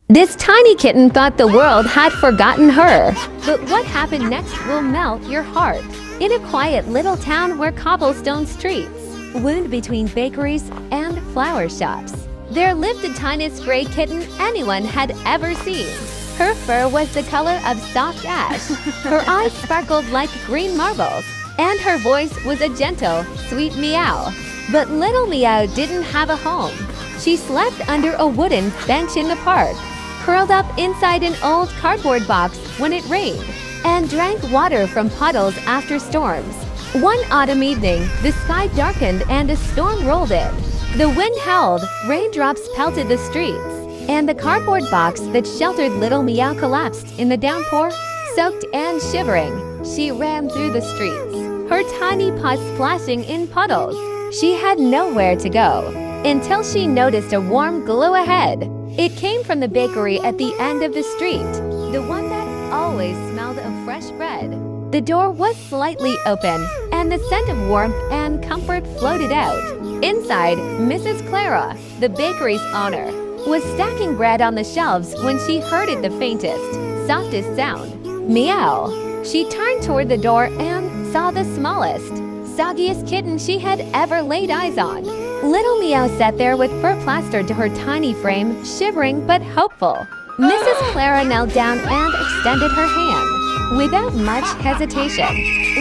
This tiny kitten thought the world had forgotten her. But what happened next will melt your heart. In a quiet little town where cobblestone streets wound between bakeries and flower shops, there lived the tiniest gray kitten anyone had ever seen. Her fur was the color of soft ash, her eyes sparkled like green marbles, and her voice was a gentle, sweet meow. But little Meow didn't have a home. She slept under a wooden bench in the park, curled up inside an old cardboard box when it rained, and drank water from puddles after storms. One autumn evening, the sky darkened and a storm rolled in. The wind howled, raindrops pelted the streets, and the cardboard box that sheltered little Meow collapsed in the downpour. Soaked and shivering, she ran through the streets, her tiny paws splashing in puddles. She had nowhere to go until she noticed a warm glow ahead. It came from the bakery at the end of the street, the one that always smelled of fresh bread. The door was slightly open, and the scent of warmth and comfort floated out. Inside, Mrs. Clara, the bakery's owner, was stacking bread on the shelves when she heard it the faintest, softest sound. Meow! She turned toward the door and saw the smallest, soggiest kitten she had ever laid eyes on. Little Meow sat there with fur plastered to her tiny frame, shivering but hopeful. Mrs. Clara knelt down and extended her hand. Without much hesitation,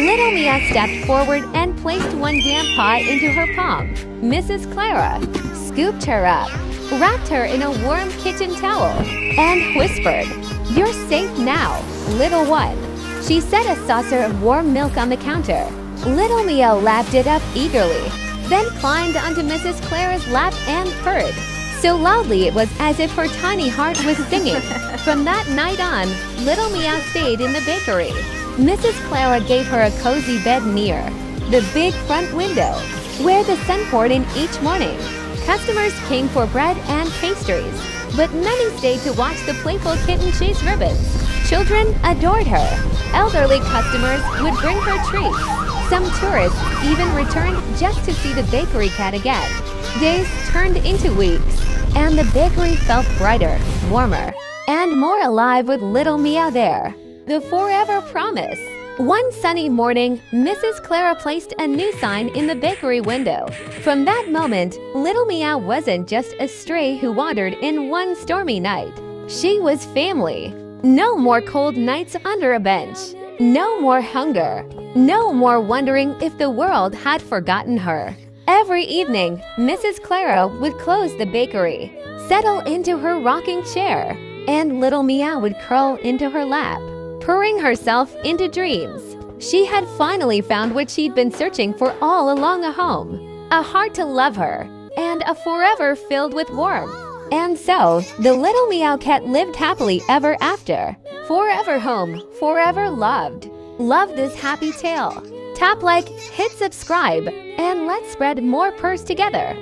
Little Meow stepped forward and placed one damp paw into her palm. Mrs. Clara scooped her up, wrapped her in a warm kitchen towel, and whispered, "You're safe now, little one." She set a saucer of warm milk on the counter. Little Meow lapped it up eagerly, then climbed onto Mrs. Clara's lap and purred, so loudly it was as if her tiny heart was singing. From that night on, Little Meow stayed in the bakery. Mrs. Clara gave her a cozy bed near the big front window, where the sun poured in each morning. Customers came for bread and pastries, but many stayed to watch the playful kitten chase ribbons. Children adored her. Elderly customers would bring her treats. Some tourists even returned just to see the bakery cat again. Days turned into weeks, and the bakery felt brighter, warmer, and more alive with Little Meow there. The forever promise. One sunny morning, Mrs. Clara placed a new sign in the bakery window. From that moment, Little Meow wasn't just a stray who wandered in one stormy night. She was family. No more cold nights under a bench. No more hunger. No more wondering if the world had forgotten her. Every evening, Mrs. Clara would close the bakery, settle into her rocking chair, and Little Meow would curl into her lap, purring herself into dreams. She had finally found what she'd been searching for all along: a home, a heart to love her, and a forever filled with warmth. And so, the Little Meow cat lived happily ever after. Forever home, forever loved. Love this happy tale? Tap like, hit subscribe, and let's spread more purrs together.